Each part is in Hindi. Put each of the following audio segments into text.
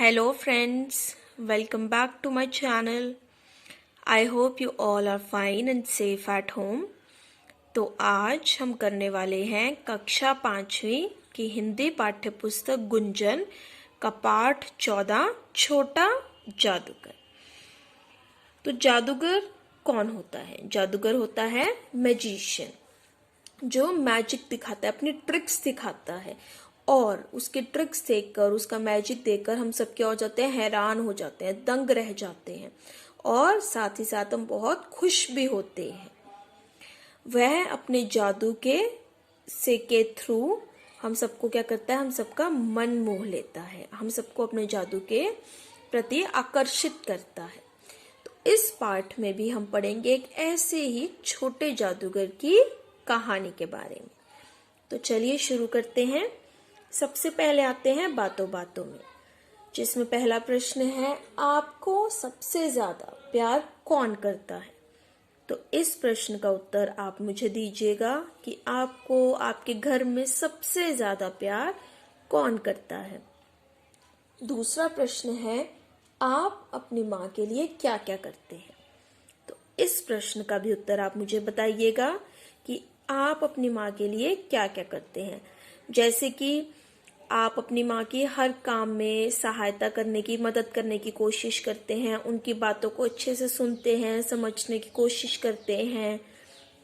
Hello friends, welcome back to my channel. I hope you all are fine and safe at home. तो आज हम करने वाले हैं कक्षा 5वीं की हिंदी पाठ्य पुस्तक गुंजन का पाठ 14 छोटा जादूगर। तो जादूगर कौन होता है? जादूगर होता है मैजिशियन, जो मैजिक दिखाता है, अपनी ट्रिक्स दिखाता है और उसके ट्रिक्स देखकर, उसका मैजिक देखकर हम सब क्या हो जाते हैं? हैरान हो जाते हैं, दंग रह जाते हैं और साथ ही साथ हम बहुत खुश भी होते हैं। वह अपने जादू के थ्रू हम सबको क्या करता है? हम सबका मन मोह लेता है, हम सबको अपने जादू के प्रति आकर्षित करता है। तो इस पाठ में भी हम पढ़ेंगे एक ऐसे ही छोटे जादूगर की कहानी के बारे में। तो चलिए शुरू करते हैं। सबसे पहले आते हैं बातों बातों में, जिसमें पहला प्रश्न है, आपको सबसे ज्यादा प्यार कौन करता है? तो इस प्रश्न का उत्तर आप मुझे दीजिएगा कि आपको आपके घर में सबसे ज्यादा प्यार कौन करता है। दूसरा प्रश्न है, आप अपनी माँ के लिए क्या क्या करते हैं? तो इस प्रश्न का भी उत्तर आप मुझे बताइएगा कि आप अपनी माँ के लिए क्या क्या करते हैं। जैसे कि आप अपनी माँ की हर काम में सहायता करने की, मदद करने की कोशिश करते हैं, उनकी बातों को अच्छे से सुनते हैं, समझने की कोशिश करते हैं।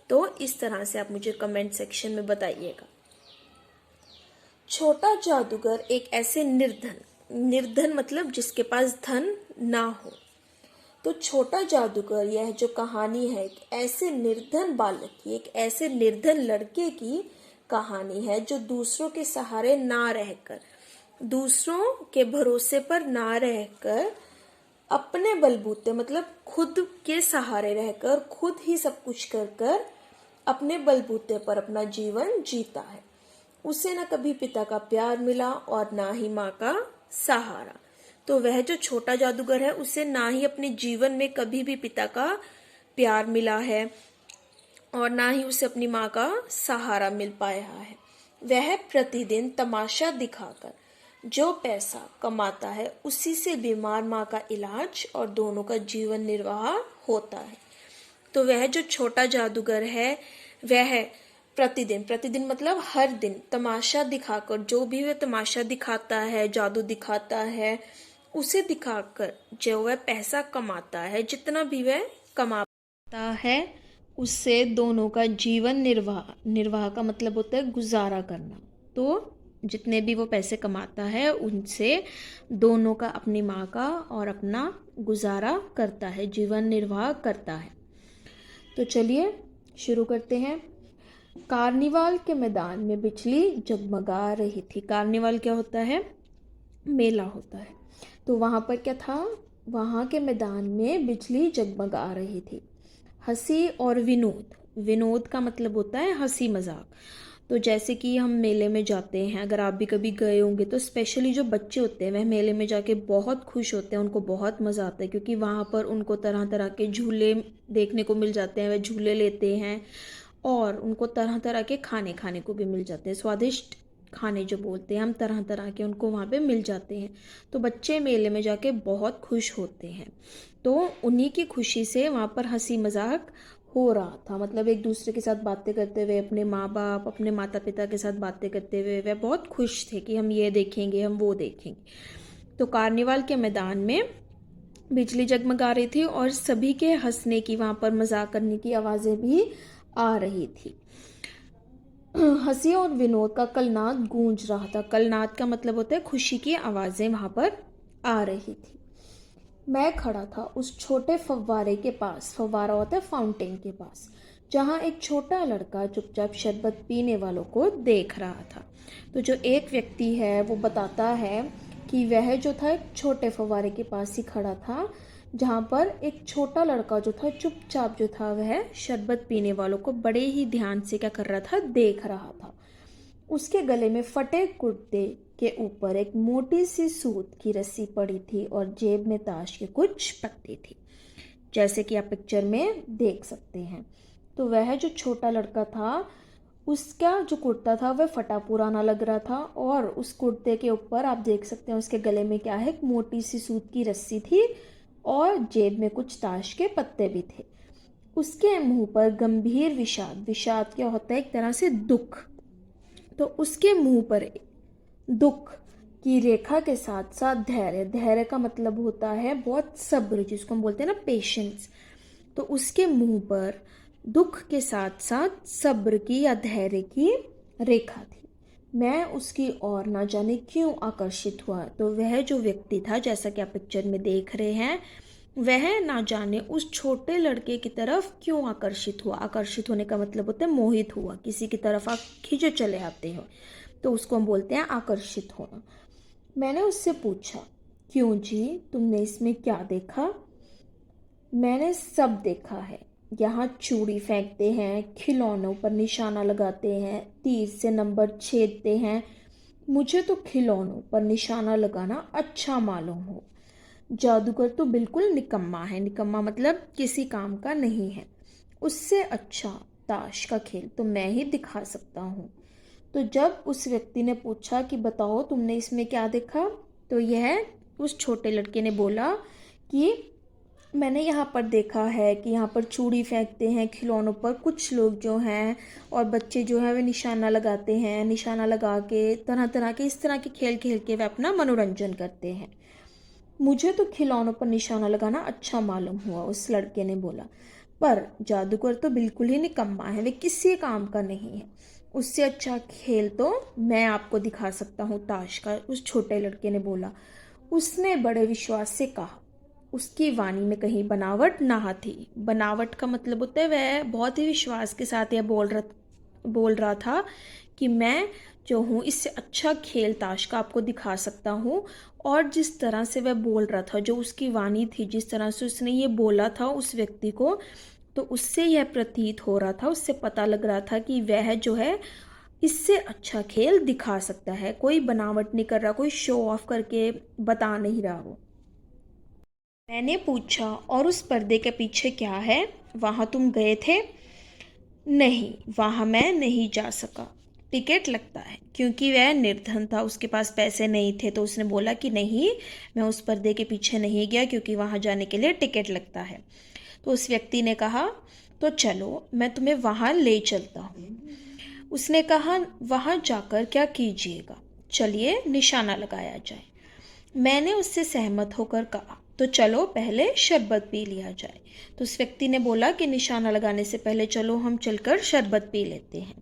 तो इस तरह से आप मुझे कमेंट सेक्शन में बताइएगा। छोटा जादूगर एक ऐसे निर्धन मतलब जिसके पास धन ना हो। तो छोटा जादूगर, यह जो कहानी है, एक ऐसे निर्धन बालक की, एक ऐसे निर्धन लड़के की कहानी है जो दूसरों के सहारे ना रहकर, दूसरों के भरोसे पर ना रहकर, अपने बलबूते मतलब खुद के सहारे रहकर, खुद ही सब कुछ कर कर अपने बलबूते पर अपना जीवन जीता है। उसे न कभी पिता का प्यार मिला और ना ही माँ का सहारा। तो वह जो छोटा जादूगर है, उसे ना ही अपने जीवन में कभी भी पिता का प्यार मिला है और ना ही उसे अपनी माँ का सहारा मिल पाया है। वह प्रतिदिन तमाशा दिखाकर जो पैसा कमाता है, उसी से बीमार माँ का इलाज और दोनों का जीवन निर्वाह होता है। तो वह जो छोटा जादूगर है, वह प्रतिदिन मतलब हर दिन तमाशा दिखाकर, जो भी वह तमाशा दिखाता है, जादू दिखाता है, उसे दिखाकर जो वह पैसा कमाता है, जितना भी वह कमाता है, उससे दोनों का जीवन निर्वाह का मतलब होता है गुजारा करना। तो जितने भी वो पैसे कमाता है, उनसे दोनों का, अपनी माँ का और अपना गुजारा करता है, जीवन निर्वाह करता है। तो चलिए शुरू करते हैं। कार्निवाल के मैदान में बिजली जगमगा रही थी। कार्निवाल क्या होता है? मेला होता है। तो वहाँ पर क्या था? वहाँ के मैदान में बिजली जगमगा रही थी। हंसी और विनोद का मतलब होता है हंसी मजाक। तो जैसे कि हम मेले में जाते हैं, अगर आप भी कभी गए होंगे, तो स्पेशली जो बच्चे होते हैं वह मेले में जाके बहुत खुश होते हैं, उनको बहुत मज़ा आता है, क्योंकि वहाँ पर उनको तरह तरह के झूले देखने को मिल जाते हैं। वह झूले लेते हैं और उनको तरह तरह के खाने को भी मिल जाते हैं। स्वादिष्ट खाने जो बोलते हैं हम, तरह तरह के उनको वहाँ पे मिल जाते हैं। तो बच्चे मेले में जाके बहुत खुश होते हैं। तो उन्हीं की खुशी से वहाँ पर हंसी मजाक हो रहा था, मतलब एक दूसरे के साथ बातें करते हुए, अपने माँ बाप, अपने माता पिता के साथ बातें करते हुए वह बहुत खुश थे कि हम ये देखेंगे, हम वो देखेंगे। तो कार्निवाल के मैदान में बिजली जगमगा रही थी और सभी के हंसने की, वहाँ पर मजाक करने की आवाज़ें भी आ रही थी। हंसी और विनोद का कलनाद गूंज रहा था। कलनाद का मतलब होता है खुशी की आवाज़ें वहाँ पर आ रही थी। मैं खड़ा था उस छोटे फव्वारे के पास, फव्वारा होता है फाउंटेन के पास, जहाँ एक छोटा लड़का चुपचाप शरबत पीने वालों को देख रहा था। तो जो एक व्यक्ति है वो बताता है कि वह जो था एक छोटे फव्वारे के पास ही खड़ा था, जहाँ पर एक छोटा लड़का जो था चुपचाप जो था वह शरबत पीने वालों को बड़े ही ध्यान से क्या कर रहा था? देख रहा था। उसके गले में फटे कुर्ते के ऊपर एक मोटी सी सूत की रस्सी पड़ी थी और जेब में ताश के कुछ पत्ते थे, जैसे कि आप पिक्चर में देख सकते हैं। तो वह जो छोटा लड़का था, उसका जो कुर्ता था वह फटा पुराना लग रहा था, और उस कुर्ते के ऊपर आप देख सकते हैं उसके गले में क्या है, एक मोटी सी सूत की रस्सी थी और जेब में कुछ ताश के पत्ते भी थे। उसके मुंह पर गंभीर विषाद, विषाद क्या होता है, एक तरह से दुख, तो उसके मुंह पर दुख की रेखा के साथ साथ धैर्य, धैर्य का मतलब होता है बहुत सब्र, जिसको हम बोलते हैं ना पेशेंस। तो उसके मुंह पर दुख के साथ साथ सब्र की या धैर्य की रेखा थी। मैं उसकी ओर ना जाने क्यों आकर्षित हुआ। तो वह जो व्यक्ति था, जैसा कि आप पिक्चर में देख रहे हैं, वह ना जाने उस छोटे लड़के की तरफ क्यों आकर्षित हुआ। आकर्षित होने का मतलब होता है मोहित हुआ, किसी की तरफ आप खींचे चले आते हो, तो उसको हम बोलते हैं आकर्षित होना। मैंने उससे पूछा, क्यों जी, तुमने इसमें क्या देखा। मैंने सब देखा है, यहाँ चूड़ी फेंकते हैं, खिलौनों पर निशाना लगाते हैं, तीर से नंबर छेदते हैं। मुझे तो खिलौनों पर निशाना लगाना अच्छा मालूम हो। जादूगर तो बिल्कुल निकम्मा है, निकम्मा मतलब किसी काम का नहीं है। उससे अच्छा ताश का खेल तो मैं ही दिखा सकता हूँ। तो जब उस व्यक्ति ने पूछा कि बताओ तुमने इसमें क्या देखा, तो यह उस छोटे लड़के ने बोला कि मैंने यहाँ पर देखा है कि यहाँ पर चूड़ी फेंकते हैं खिलौनों पर कुछ लोग जो हैं, और बच्चे जो हैं वे निशाना लगाते हैं, निशाना लगा के तरह तरह के इस तरह के खेल खेल के वे अपना मनोरंजन करते हैं। मुझे तो खिलौनों पर निशाना लगाना अच्छा मालूम हुआ, उस लड़के ने बोला, पर जादूगर तो बिल्कुल ही निकम्मा है, वे किसी काम का नहीं है। उससे अच्छा खेल तो मैं आपको दिखा सकता हूँ ताश का, उस छोटे लड़के ने बोला। उसने बड़े विश्वास से कहा। उसकी वाणी में कहीं बनावट ना थी। बनावट का मतलब होता है वह बहुत ही विश्वास के साथ यह बोल रहा था कि मैं जो हूँ इससे अच्छा खेल ताश का आपको दिखा सकता हूँ। और जिस तरह से वह बोल रहा था, जो उसकी वाणी थी, जिस तरह से उसने ये बोला था उस व्यक्ति को, तो उससे यह प्रतीत हो रहा था, उससे पता लग रहा था कि वह जो है इससे अच्छा खेल दिखा सकता है। कोई बनावट नहीं कर रहा, कोई शो ऑफ करके बता नहीं रहा वो। मैंने पूछा, और उस पर्दे के पीछे क्या है, वहाँ तुम गए थे। नहीं, वहाँ मैं नहीं जा सका, टिकट लगता है। क्योंकि वह निर्धन था, उसके पास पैसे नहीं थे, तो उसने बोला कि नहीं, मैं उस पर्दे के पीछे नहीं गया क्योंकि वहाँ जाने के लिए टिकट लगता है। तो उस व्यक्ति ने कहा, तो चलो मैं तुम्हें वहाँ ले चलता हूँ। उसने कहा, वहाँ जाकर क्या कीजिएगा, चलिए निशाना लगाया जाए। मैंने उससे सहमत होकर कहा, तो चलो पहले शरबत पी लिया जाए। तो उस व्यक्ति ने बोला कि निशाना लगाने से पहले चलो हम चलकर शरबत पी लेते हैं।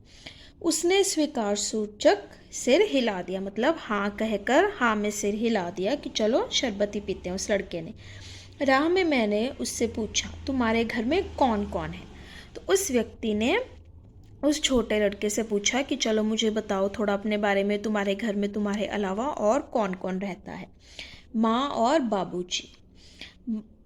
उसने स्वीकार सूचक सिर हिला दिया, मतलब हाँ कहकर हाँ में सिर हिला दिया कि चलो शरबत ही पीते हैं। उस लड़के ने राह में मैंने उससे पूछा, तुम्हारे घर में कौन कौन है। तो उस व्यक्ति ने उस छोटे लड़के से पूछा कि चलो मुझे बताओ थोड़ा अपने बारे में, तुम्हारे घर में तुम्हारे अलावा और कौन कौन रहता है। माँ और बाबूजी।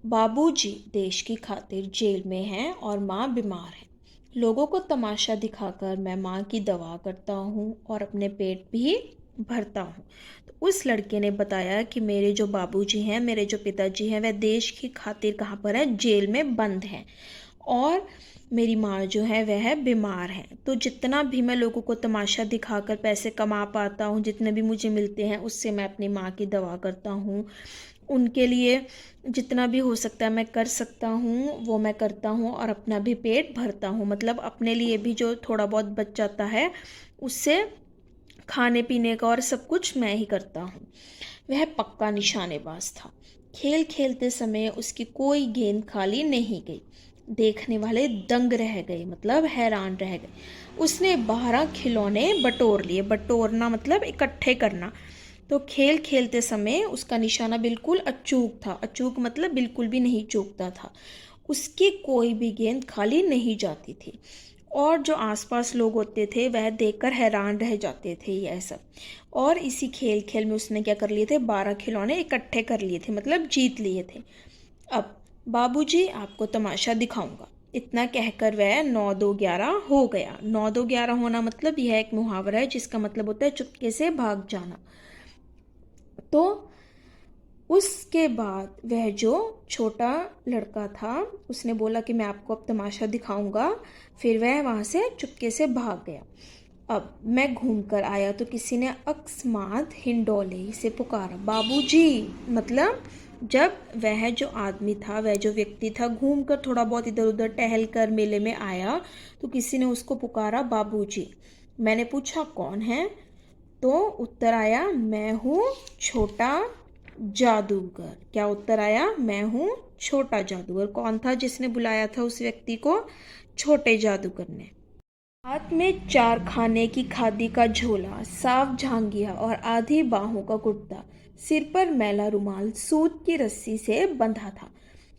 बाबूजी देश की खातिर जेल में हैं और माँ बीमार है। लोगों को तमाशा दिखाकर मैं माँ की दवा करता हूँ और अपने पेट भी भरता हूँ। तो उस लड़के ने बताया कि मेरे जो बाबूजी हैं, मेरे जो पिताजी हैं, वह देश की खातिर कहाँ पर है, जेल में बंद हैं, और मेरी माँ जो है वह बीमार है। तो जितना भी मैं लोगों को तमाशा दिखाकर पैसे कमा पाता हूँ, जितने भी मुझे मिलते हैं, उससे मैं अपनी माँ की दवा करता हूँ। उनके लिए जितना भी हो सकता है मैं कर सकता हूँ वो मैं करता हूँ, और अपना भी पेट भरता हूँ। मतलब अपने लिए भी जो थोड़ा बहुत बच जाता है उससे खाने पीने का और सब कुछ मैं ही करता हूँ। वह पक्का निशानेबाज था। खेल खेलते समय उसकी कोई गेंद खाली नहीं गई। देखने वाले दंग रह गए, मतलब हैरान रह गए। उसने 12 खिलौने बटोर लिए। बटोरना मतलब इकट्ठे करना। तो खेल खेलते समय उसका निशाना बिल्कुल अचूक था। अचूक मतलब बिल्कुल भी नहीं चूकता था। उसकी कोई भी गेंद खाली नहीं जाती थी, और जो आसपास लोग होते थे वह देखकर हैरान रह जाते थे यह सब। और इसी खेल खेल में उसने क्या कर लिए थे, 12 खिलौने इकट्ठे कर लिए थे, मतलब जीत लिए थे। अब बाबूजी आपको तमाशा दिखाऊंगा, इतना कहकर वह 9-2-11 हो गया। 9-2-11 होना मतलब यह एक मुहावरा है जिसका मतलब होता है चुपके से भाग जाना। तो उसके बाद वह जो छोटा लड़का था उसने बोला कि मैं आपको अब तमाशा दिखाऊंगा। फिर वह वहाँ से चुपके से भाग गया। अब मैं घूम कर आया तो किसी ने अकस्मात हिंडोले से पुकारा, बाबूजी। मतलब जब वह जो आदमी था, वह जो व्यक्ति था, घूम कर थोड़ा बहुत इधर उधर टहल कर मेले में आया तो किसी ने उसको पुकारा, बाबूजी। मैंने पूछा कौन है, तो उत्तर आया, मैं हूँ छोटा जादूगर। क्या उत्तर आया? मैं हूँ छोटा जादूगर। कौन था जिसने बुलाया था उस व्यक्ति को? छोटे जादूगर ने। हाथ में 4 खाने की खादी का झोला, साफ झांगिया और आधी बाहों का कुर्ता, सिर पर मैला रुमाल सूत की रस्सी से बंधा था।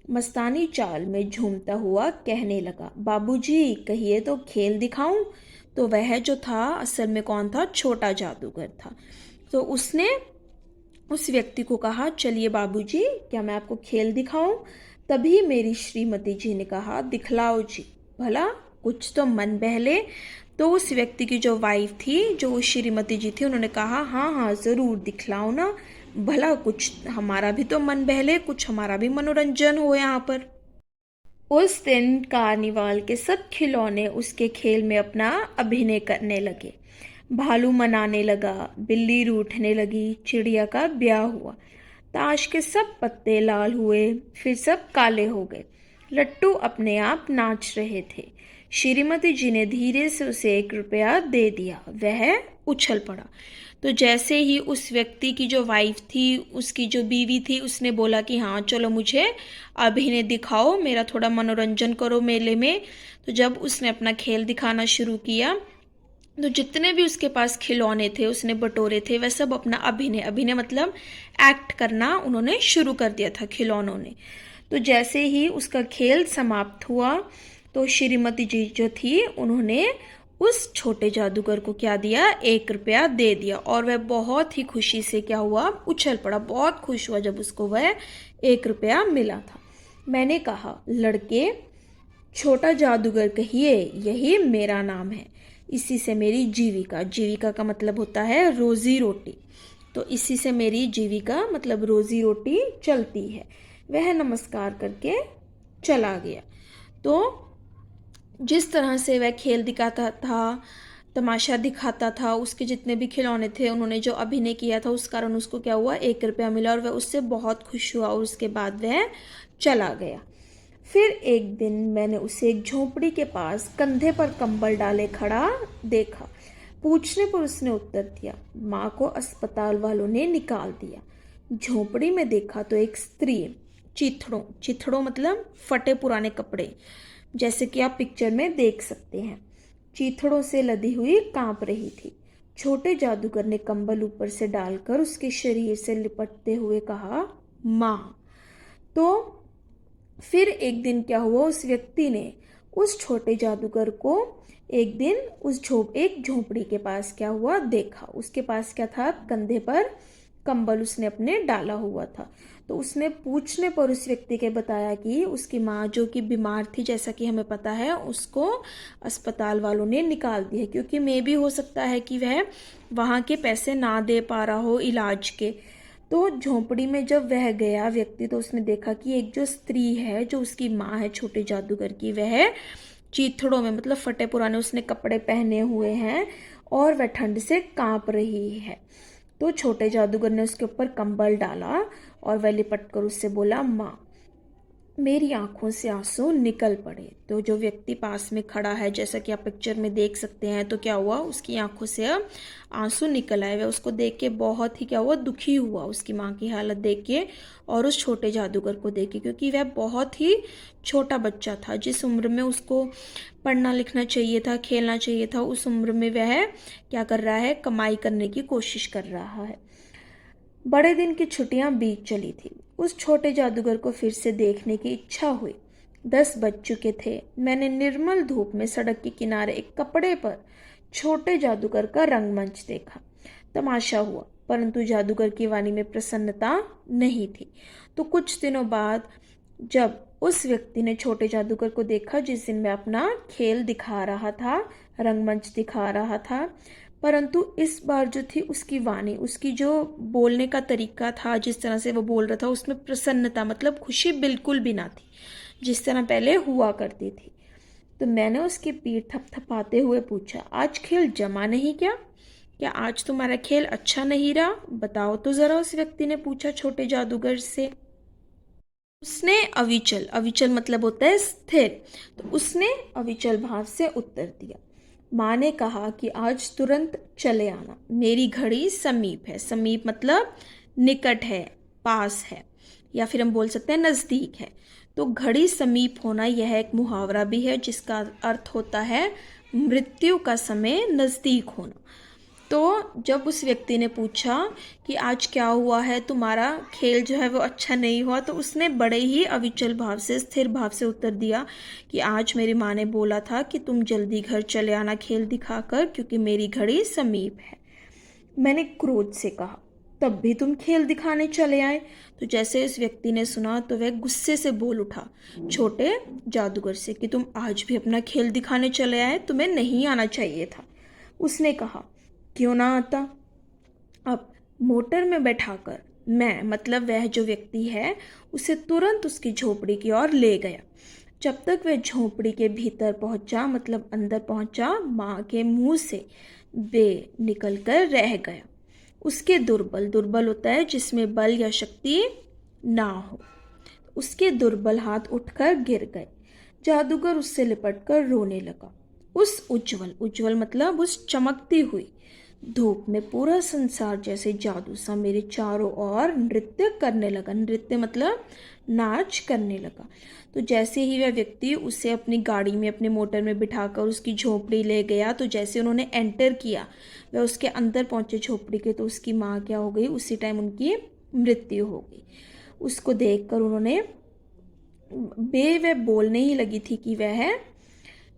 मस्तानी चाल में झूमता हुआ कहने लगा, बाबूजी कहिए तो खेल दिखाऊं। तो वह जो था असल में कौन था? छोटा जादूगर था। तो उसने उस व्यक्ति को कहा, चलिए बाबूजी, क्या मैं आपको खेल दिखाऊं? तभी मेरी श्रीमती जी ने कहा, दिखलाओ जी, भला कुछ तो मन बहले। तो उस व्यक्ति की जो वाइफ थी, जो श्रीमती जी थी, उन्होंने कहा, हाँ हाँ ज़रूर दिखलाओ ना, भला कुछ हमारा भी तो मन बहले, कुछ हमारा भी मनोरंजन हो यहाँ पर। उस दिन कार्निवाल के सब खिलौने उसके खेल में अपना अभिनय करने लगे। भालू मनाने लगा, बिल्ली रूठने लगी, चिड़िया का ब्याह हुआ, ताश के सब पत्ते लाल हुए, फिर सब काले हो गए। लट्टू अपने आप नाच रहे थे। श्रीमती जी ने धीरे से उसे 1 रुपया दे दिया। वह उछल पड़ा। तो जैसे ही उस व्यक्ति की जो वाइफ थी, उसकी जो बीवी थी, उसने बोला कि हाँ चलो मुझे अभिनय दिखाओ, मेरा थोड़ा मनोरंजन करो मेले में। तो जब उसने अपना खेल दिखाना शुरू किया तो जितने भी उसके पास खिलौने थे उसने बटोरे थे, वह सब अपना अभिनय, अभिनय मतलब एक्ट करना, उन्होंने शुरू कर दिया था खिलौनों ने। तो जैसे ही उसका खेल समाप्त हुआ तो श्रीमती जी जो थी उन्होंने उस छोटे जादूगर को क्या दिया? 1 रुपया दे दिया। और वह बहुत ही खुशी से क्या हुआ? उछल पड़ा, बहुत खुश हुआ जब उसको वह 1 रुपया मिला था। मैंने कहा, लड़के छोटा जादूगर कहिए, यही मेरा नाम है, इसी से मेरी जीविका, जीविका का मतलब होता है रोजी रोटी, तो इसी से मेरी जीविका मतलब रोजी रोटी चलती है। वह नमस्कार करके चला गया। तो जिस तरह से वह खेल दिखाता था, तमाशा दिखाता था, उसके जितने भी खिलौने थे, उन्होंने जो अभिनय किया था, उस कारण उसको क्या हुआ? 1 रुपया मिला और वह उससे बहुत खुश हुआ और उसके बाद वह चला गया। फिर एक दिन मैंने उसे एक झोपड़ी के पास कंधे पर कंबल डाले खड़ा देखा। पूछने पर उसने उत्तर दिया, माँ को अस्पताल वालों ने निकाल दिया। झोपड़ी में देखा तो एक स्त्री चिथड़ों, चिथड़ों मतलब फटे पुराने कपड़े, जैसे कि आप पिक्चर में देख सकते हैं, चीथड़ों से लदी हुई कांप रही थी। छोटे जादूगर ने कंबल ऊपर से डालकर उसके शरीर से लिपटते हुए कहा, माँ। तो फिर एक दिन क्या हुआ? उस व्यक्ति ने उस छोटे जादूगर को एक दिन एक झोपड़ी के पास क्या हुआ? देखा। उसके पास क्या था? कंधे पर कंबल उसने अपने डाला हुआ था। तो उसने पूछने पर उस व्यक्ति के बताया कि उसकी माँ जो कि बीमार थी, जैसा कि हमें पता है, उसको अस्पताल वालों ने निकाल दिया, क्योंकि मे भी हो सकता है कि वह वहाँ के पैसे ना दे पा रहा हो इलाज के। तो झोंपड़ी में जब वह गया व्यक्ति, तो उसने देखा कि एक जो स्त्री है, जो उसकी माँ है छोटे जादूगर की, वह चीथड़ों में मतलब फटे पुराने उसने कपड़े पहने हुए हैं और वह ठंड से कांप रही है। तो छोटे जादूगर ने उसके ऊपर कंबल डाला और वह लिपट कर उससे बोला, माँ। मेरी आंखों से आंसू निकल पड़े। तो जो व्यक्ति पास में खड़ा है, जैसा कि आप पिक्चर में देख सकते हैं, तो क्या हुआ? उसकी आंखों से अब आंसू निकल आए। वह उसको देख के बहुत ही क्या हुआ? दुखी हुआ उसकी माँ की हालत देख के और उस छोटे जादूगर को देख के, क्योंकि वह बहुत ही छोटा बच्चा था। जिस उम्र में उसको पढ़ना लिखना चाहिए था, खेलना चाहिए था, उस उम्र में वह क्या कर रहा है? कमाई करने की कोशिश कर रहा है। बड़े दिन की छुट्टियां बीत चली थी। उस छोटे जादूगर को फिर से देखने की इच्छा हुई। 10 बज चुके थे। मैंने निर्मल धूप में सड़क के किनारे एक कपड़े पर छोटे जादूगर का रंगमंच देखा। तमाशा हुआ, परंतु जादूगर की वाणी में प्रसन्नता नहीं थी। तो कुछ दिनों बाद जब उस व्यक्ति ने छोटे जादूगर को देखा, जिस दिन मैं अपना खेल दिखा रहा था, रंगमंच दिखा रहा था, परंतु इस बार जो थी उसकी वाणी, उसकी जो बोलने का तरीका था, जिस तरह से वो बोल रहा था, उसमें प्रसन्नता मतलब खुशी बिल्कुल भी ना थी, जिस तरह पहले हुआ करती थी। तो मैंने उसकी पीठ थपथपाते हुए पूछा, आज खेल जमा नहीं क्या? क्या आज तुम्हारा खेल अच्छा नहीं रहा? बताओ तो जरा, उस व्यक्ति ने पूछा छोटे जादूगर से। उसने अविचल, अविचल मतलब होता है स्थिर, तो उसने अविचल भाव से उत्तर दिया। माँ ने कहा कि आज तुरंत चले आना, मेरी घड़ी समीप है। समीप मतलब निकट है, पास है, या फिर हम बोल सकते हैं नज़दीक है। तो घड़ी समीप होना यह एक मुहावरा भी है जिसका अर्थ होता है मृत्यु का समय नज़दीक होना। तो जब उस व्यक्ति ने पूछा कि आज क्या हुआ है, तुम्हारा खेल जो है वो अच्छा नहीं हुआ, तो उसने बड़े ही अविचल भाव से, स्थिर भाव से उत्तर दिया कि आज मेरी माँ ने बोला था कि तुम जल्दी घर चले आना खेल दिखाकर, क्योंकि मेरी घड़ी समीप है। मैंने क्रोध से कहा, तब भी तुम खेल दिखाने चले आए? तो जैसे इस व्यक्ति ने सुना तो वह गुस्से से बोल उठा छोटे जादूगर से कि तुम आज भी अपना खेल दिखाने चले आए, तुम्हें नहीं आना चाहिए था। उसने कहा, क्यों ना आता? अब मोटर में बैठाकर मैं, मतलब वह जो व्यक्ति है, उसे तुरंत उसकी झोपड़ी की ओर ले गया। जब तक वह झोपड़ी के भीतर पहुंचा, मतलब अंदर पहुंचा, माँ के मुंह से बे निकल कर रह गया। उसके दुर्बल, दुर्बल होता है जिसमें बल या शक्ति ना हो, उसके दुर्बल हाथ उठकर गिर गए। जादूगर उससे लिपटकर रोने लगा। उस उज्जवल, उज्जवल मतलब उस चमकती हुई धूप में पूरा संसार जैसे जादू सा मेरे चारों ओर नृत्य करने लगा। नृत्य मतलब नाच करने लगा। तो जैसे ही वह व्यक्ति उसे अपनी गाड़ी में, अपने मोटर में बिठाकर उसकी झोपड़ी ले गया, तो जैसे उन्होंने एंटर किया, वह उसके अंदर पहुंचे झोपड़ी के, तो उसकी माँ क्या हो गई, उसी टाइम उनकी मृत्यु हो गई। उसको देखकर उन्होंने वह बोलने ही लगी थी कि वह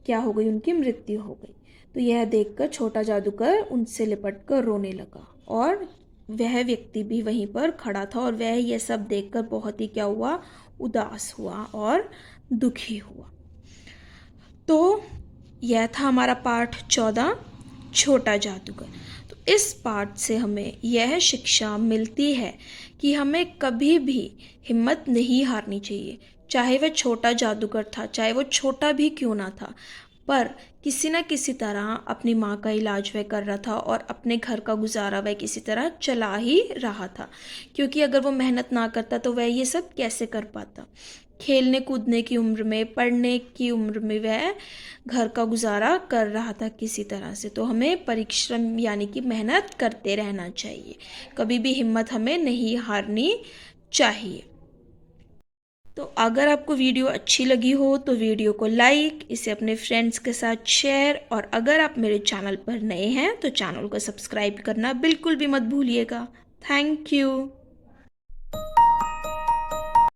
क्या हो गई, उनकी मृत्यु हो गई। तो यह देखकर छोटा जादूगर उनसे लिपटकर रोने लगा, और वह व्यक्ति भी वहीं पर खड़ा था, और वह यह सब देखकर बहुत ही क्या हुआ, उदास हुआ और दुखी हुआ। तो यह था हमारा पाठ 14, छोटा जादूगर। तो इस पाठ से हमें यह शिक्षा मिलती है कि हमें कभी भी हिम्मत नहीं हारनी चाहिए। चाहे वह छोटा जादूगर था, चाहे वो छोटा भी क्यों ना था, पर किसी न किसी तरह अपनी माँ का इलाज वह कर रहा था और अपने घर का गुजारा वह किसी तरह चला ही रहा था। क्योंकि अगर वो मेहनत ना करता तो वह ये सब कैसे कर पाता। खेलने कूदने की उम्र में, पढ़ने की उम्र में वह घर का गुजारा कर रहा था किसी तरह से। तो हमें परिश्रम यानी कि मेहनत करते रहना चाहिए, कभी भी हिम्मत हमें नहीं हारनी चाहिए। तो अगर आपको वीडियो अच्छी लगी हो तो वीडियो को लाइक, इसे अपने फ्रेंड्स के साथ शेयर, और अगर आप मेरे चैनल पर नए हैं तो चैनल को सब्सक्राइब करना बिल्कुल भी मत भूलिएगा। Thank you.